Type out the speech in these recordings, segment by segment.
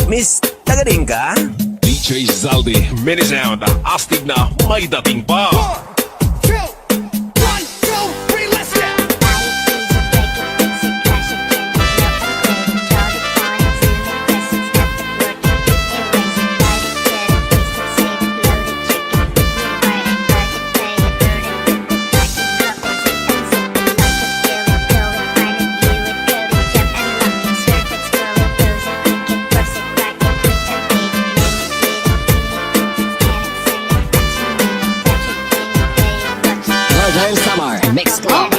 Miss, tagading ka? DJ Zaldi, mini sound, astig na may dating pa. 1, 2, 1, 2, 3, let's go! Mixed Global.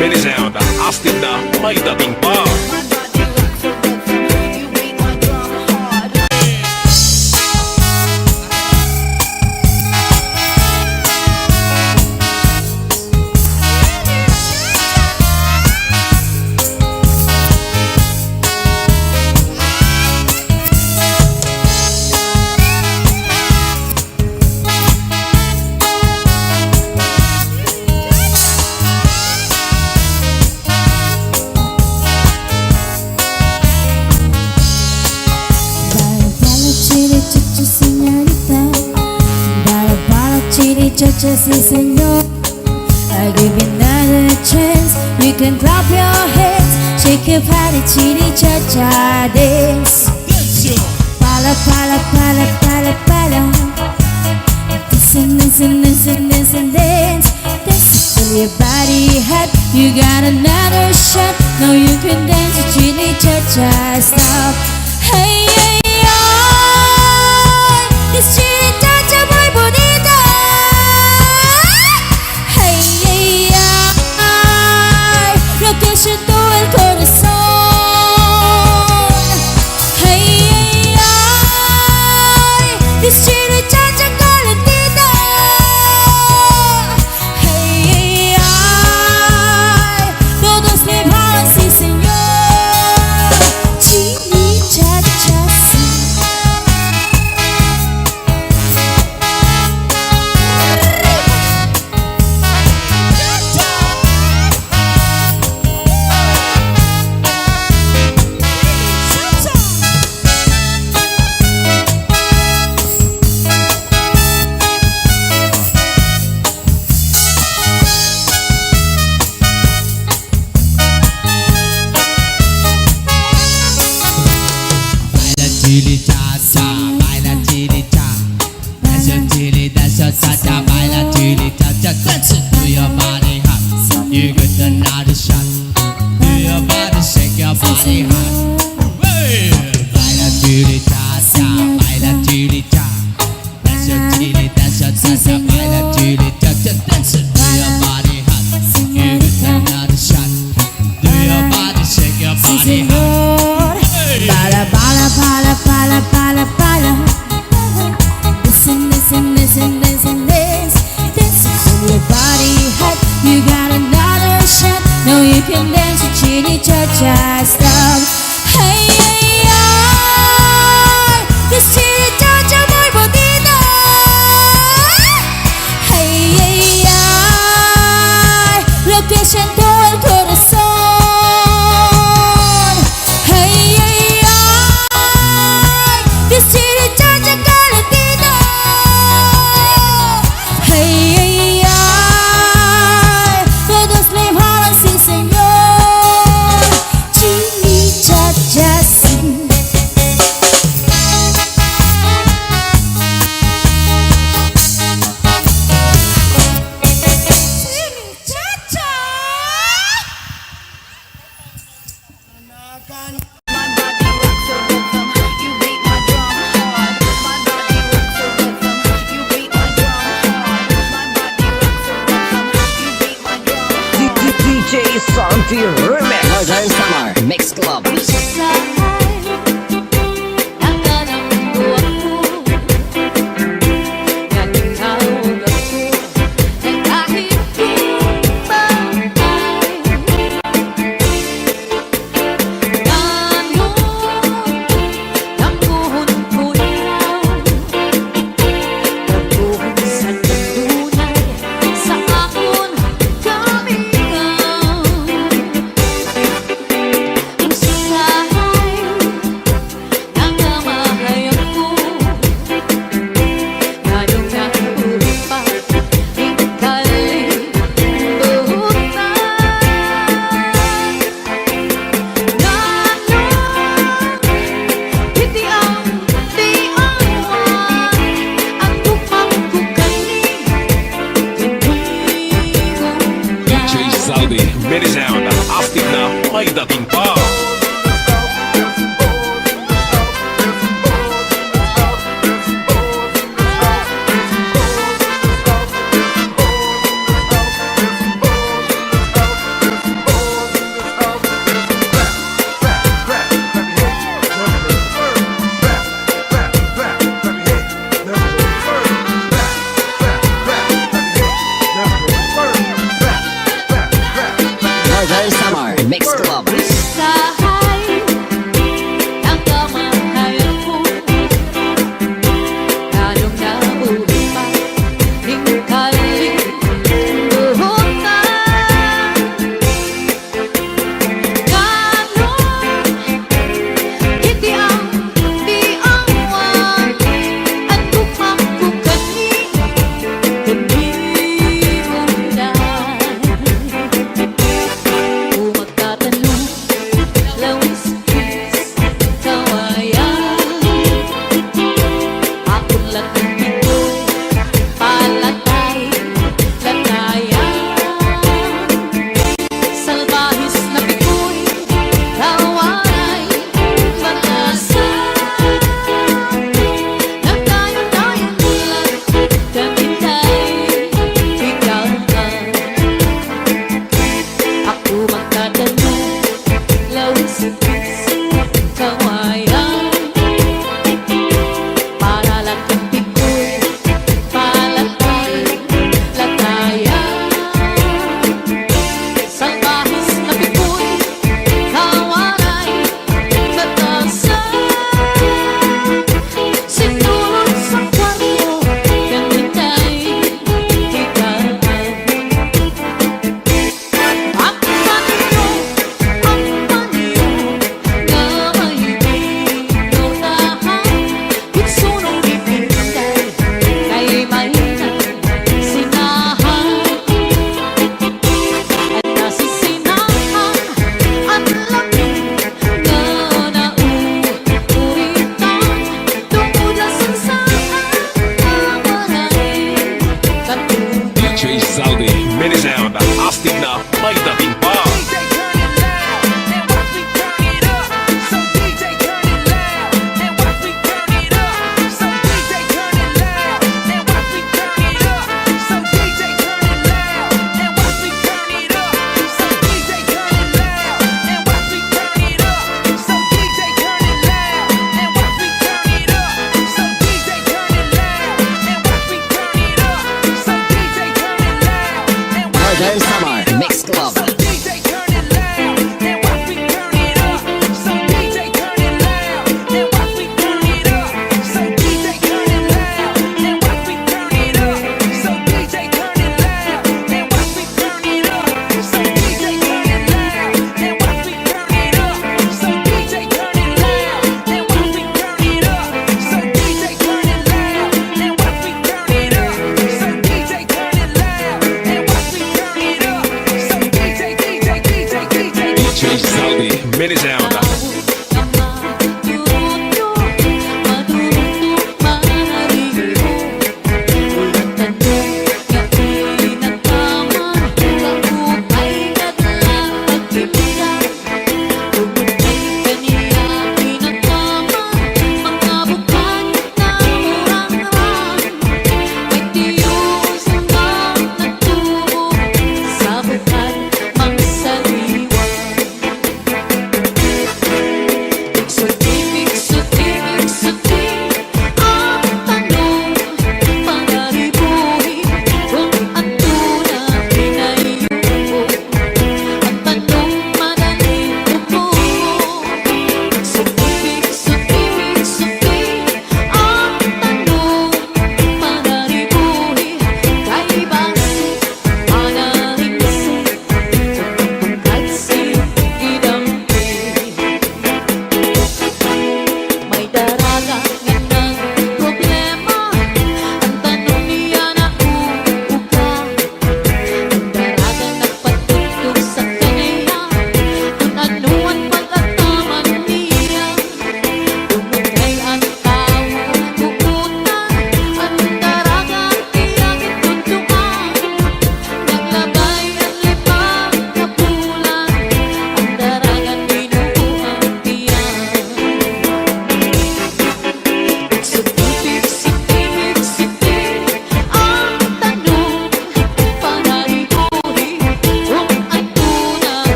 Mini sound, astig na may dating pa. Sí, señor, I'll give you another chance. You can clap your hands, shake your body, chitty cha cha dance. Pala pala pala pala pala. Listen, listen, listen, listen, dance. Dance till your body hot. You got another shot. Now you can dance, chitty cha cha. Stop. Hey, hey, hey. This chitty cha cha muy bonita. Que siento el corazón. Hey, hey, ay, this chile chacha calentita. Hey, hey, ay, todos le van, sí señor. Chile chacha, sí. Chili cha-cha, baila chili cha. Dance your chili, dance your cha-cha, baila chili cha-cha. Dance it to your body hot. You get another shot. Do your body, shake your body hot. Hey! Baila chili cha-cha, baila chili cha. Dance your chili, dance your cha-cha, baila chili cha-cha. Dance it to your body hot. You get another shot. Do your body, shake your body hot. Bala bala bala bala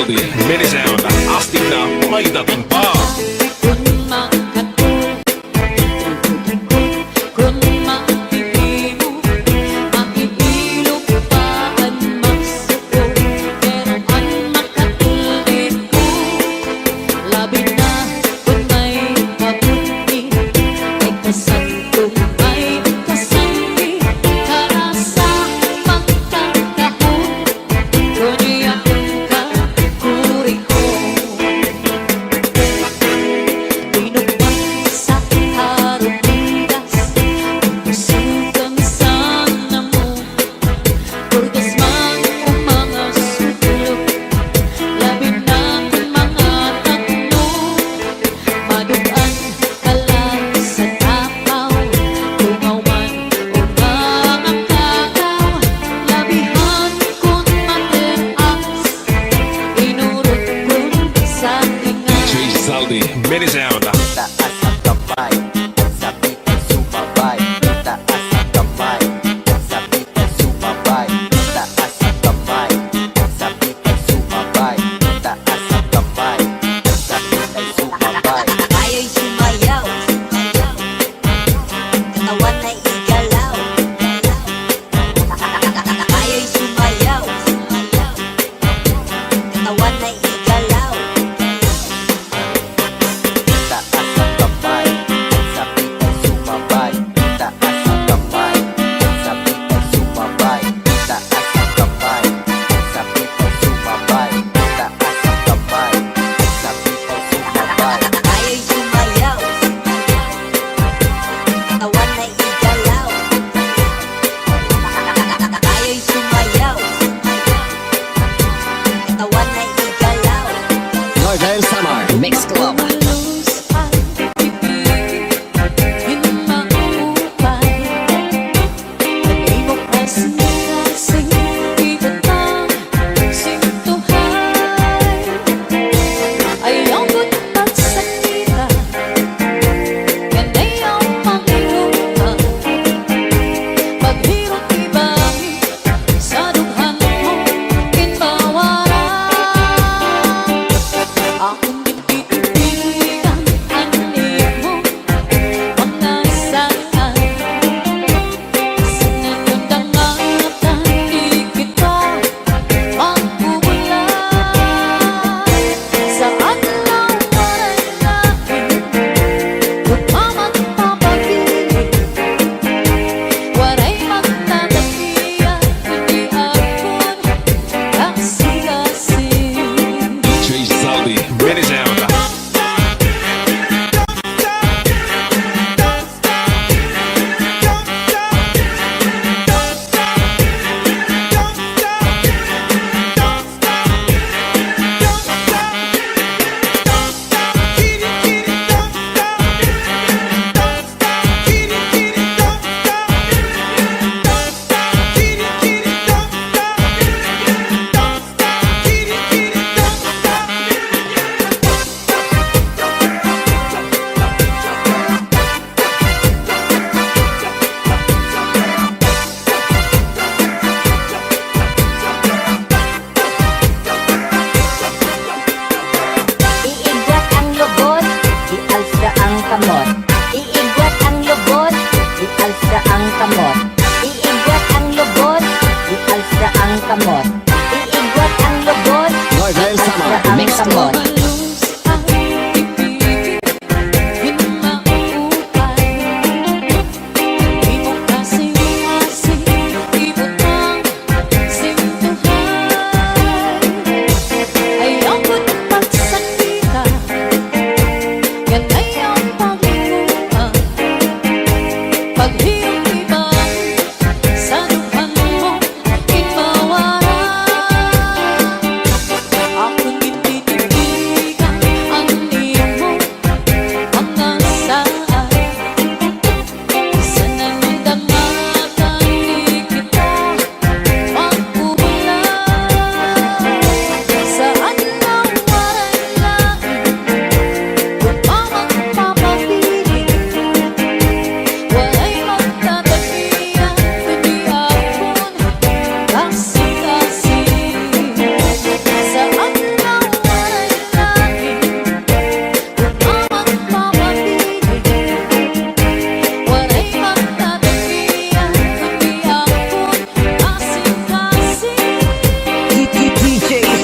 Zaldi, minisound, astig na may dating pa. Zaldi, minisound. Taas ang kamay, at sabi ay sumabay. Taas ang kamay, at sabi ay sumabay. Taas ang kamay, at sabi ay sumabay. Taas ang kamay, at sabi ay sumabay. Tayo'y sumayaw, katawan ay igalaw. Tayo'y sumayaw, katawan ay igalaw. Taas ang kamay, at sabi ay sumabay. Taas ang kamay, at sabi ay sumabay. Taas ang kamay, at sabi ay sumabay. Taas ang kamay, at sabi ay sumabay. Tayo'y sumayaw, katawan ay igalaw. Tayo'y sumayaw, katawan ay igalaw. Northern Summer Mix Club. Zaldi, minisound. Iigwat ang lubot, ialsa ang kamot. Iigwat ang lubot, ialsa ang kamot. Iigwat ang lubot, ialsa ang kamot. Iigwat ang lubot, Northern Summer ialsa ang Mix kamot. Club.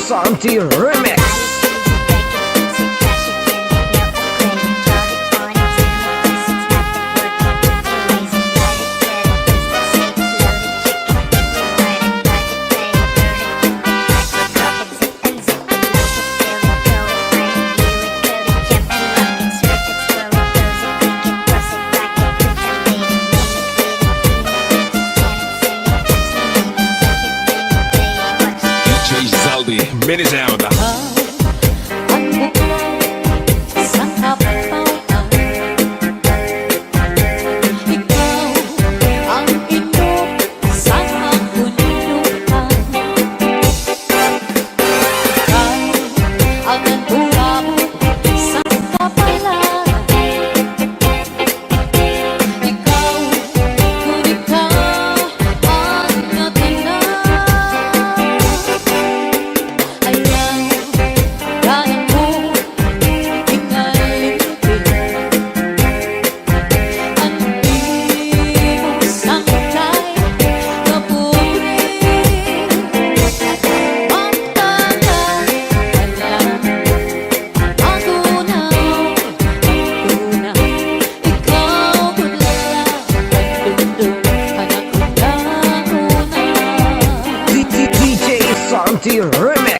Salty Remix. DJ Zaldi, mini sound. DJ Salty Remix.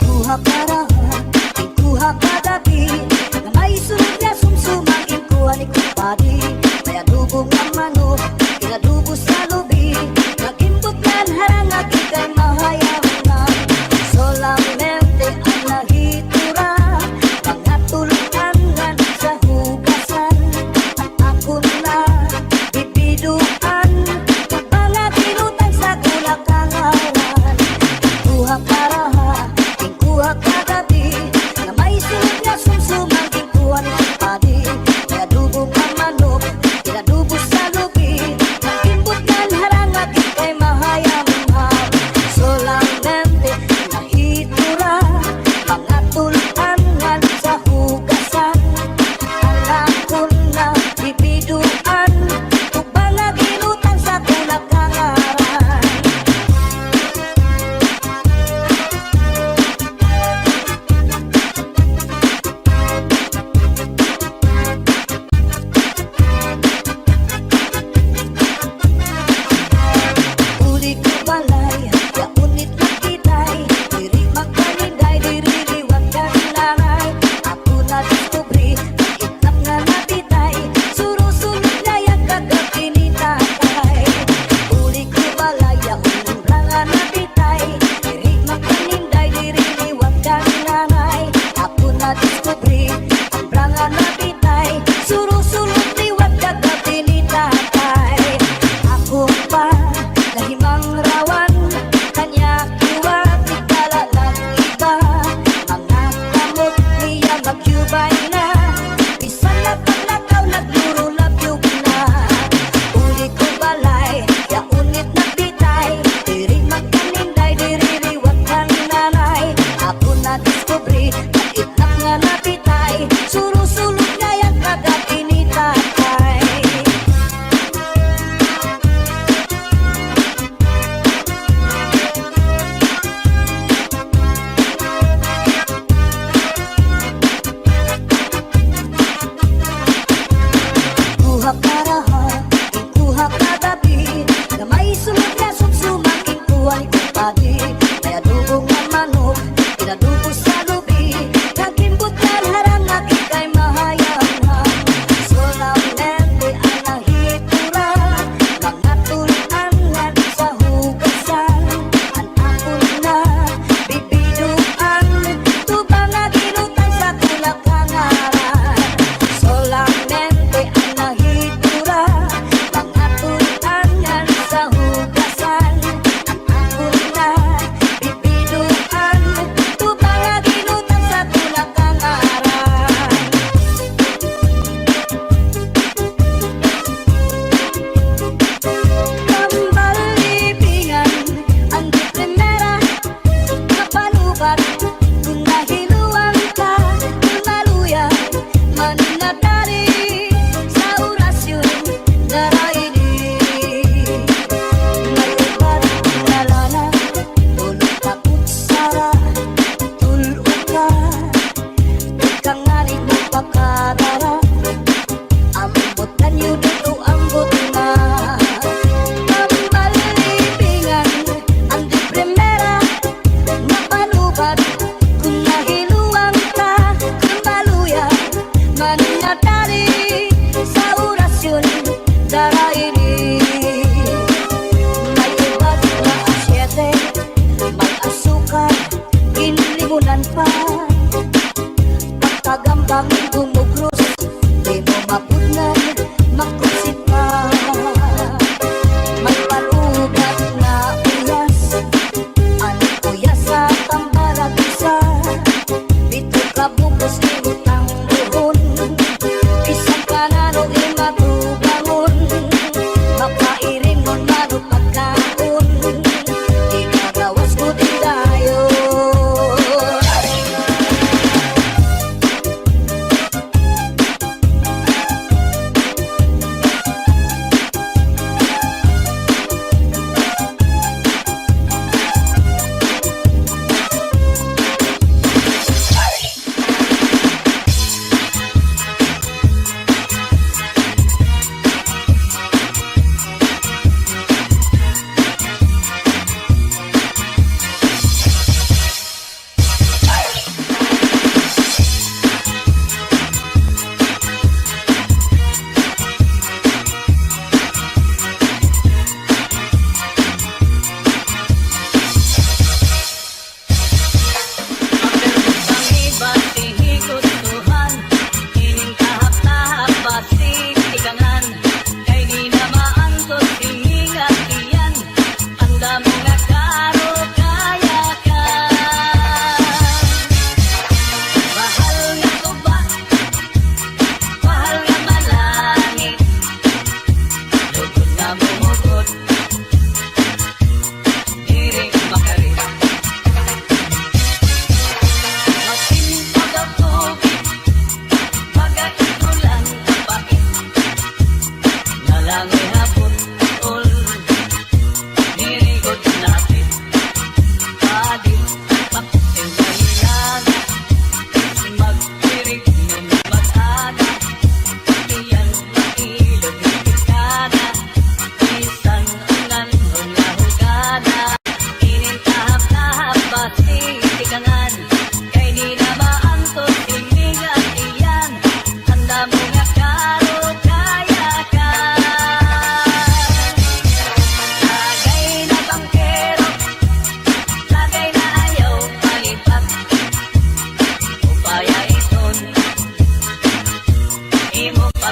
Kuha parahan, kuha padapi Na may sunod na sumsumang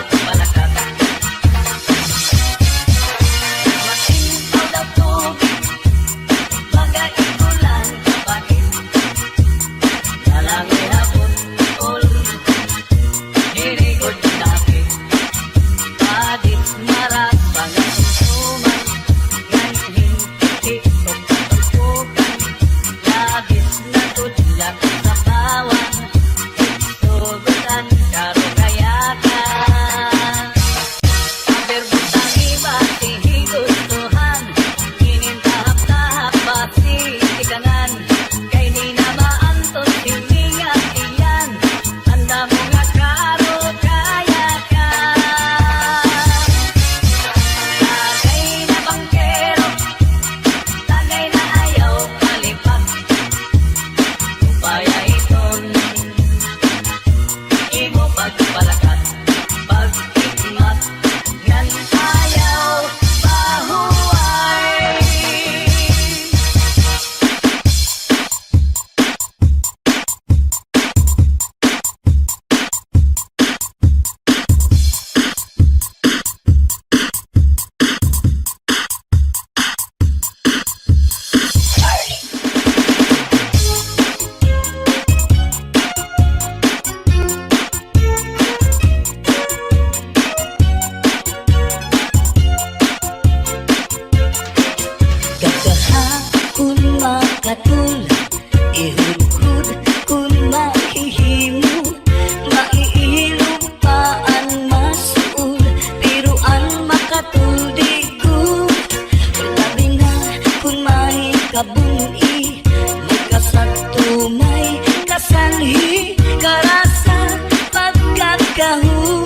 magpalakat. Masintaw daw tubig, magaigulan kapatid. Lalaki hapon tol, nirigod lapit. Padit marat pangasunsuman, yan hindi o katulpukan. Labis na tudlak sa bawang, sugutan karo kayakan. Aberbutang iba, tihigustuhan, inintahap-tahap pati ikanan. Kay di na maanton, hiningat iyan, handa mo nga karo kayakan. Tagay na bangkero, tagay na ayaw palipag. Upaya iton, imo pagpalakat, pag-ikmat, yan ayaw pahuway. Gagahakon makatul, ihudhud kun mahihimo, maiilog paan masuul, piruan makatuldi ko. Labi na kun mahikabuni, may kasatumay kasanhi, karasa pagkakahu,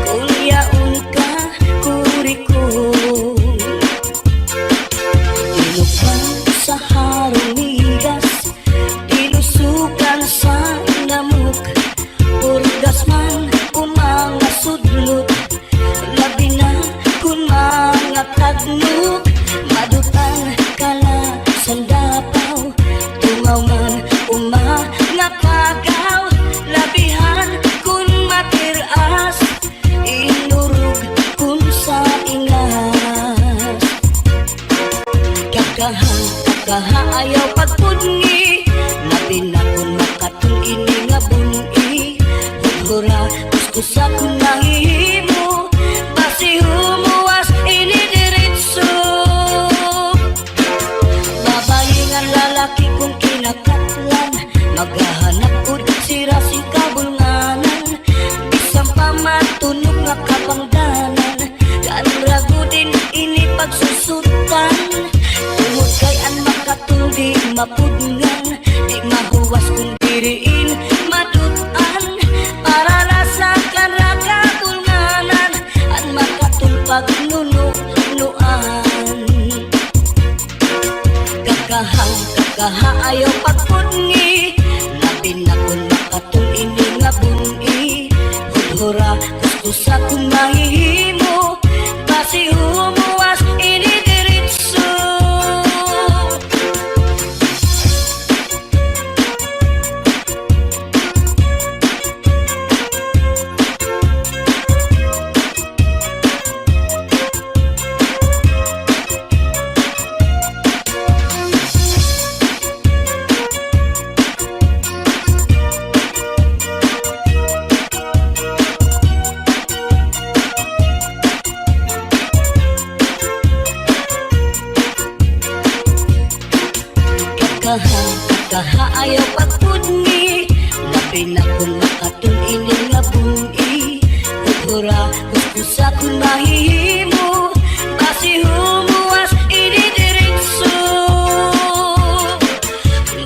kung yaon ka kurikul. Tinukan sa harumigas, tinusukan sa namuk, purgas man umanga sudlot. Labi na kun mga tagnuk, madutan kala sandapaw, tungaw man umanga pagaw. Labihan kun matiras, inurug kun sa ingas. Kakaha ayaw pagpudngi, labi na kun makatul ini nga bungi. Hudhura kuskusa kun nahihimo, basi humuwas ini diritso. Babayi nga lalaki kung kinakatlan, maghahanap ud sira si kabulnganan. Bisang pamatunog nga kapangdanan, kan ragudin ini pagsusutan. Tungod kay an makatuldi mapudngan, di mahuwas kung diriin madutan. Para rasakan rakabulnganan, an makatulpag nunuan. Kakaha ayaw pagpudngi, labi na kun makatul ini nga bungi. Hudhura kuskusa kun mahihimo, basi humuwas ini diritso. Kakaha ayaw pagpudngi, labi na kun makatul ini nga bungi. Hudhura kuskusa kun mahihimo, basi humuwas ini diritso.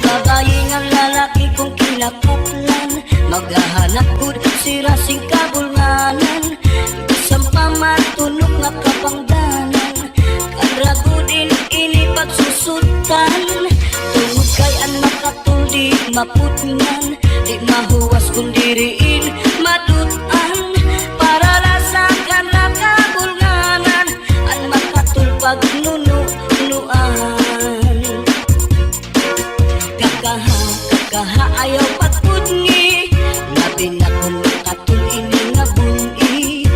Babayi nga lalaki kung kinakaplan, maghahanap kud sira sing kabulnganan. Bisang pamatunog nga kapangdanan, kan ragudin ini pagsusutan. Tungod kay an makatuldi mapudngan, di mahuwas kung diriin madutan. Para rasakan rakabulnganan, an makatulpag nunuan. Kakaha ayaw pagpudngi, labi na kun makatul ini nga bungi.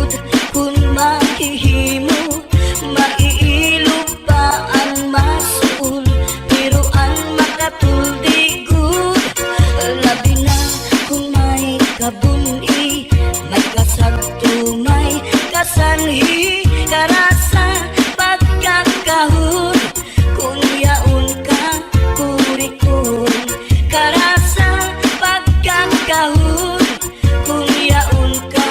good kung mahihimo maiilog pa ang masuol pero ang makatuldi good labi na kung may kabuni may kasagto may kasanhi karasa pagkakahon kung yaon ka kurikon karasa pagkakahon kung yaon ka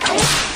One,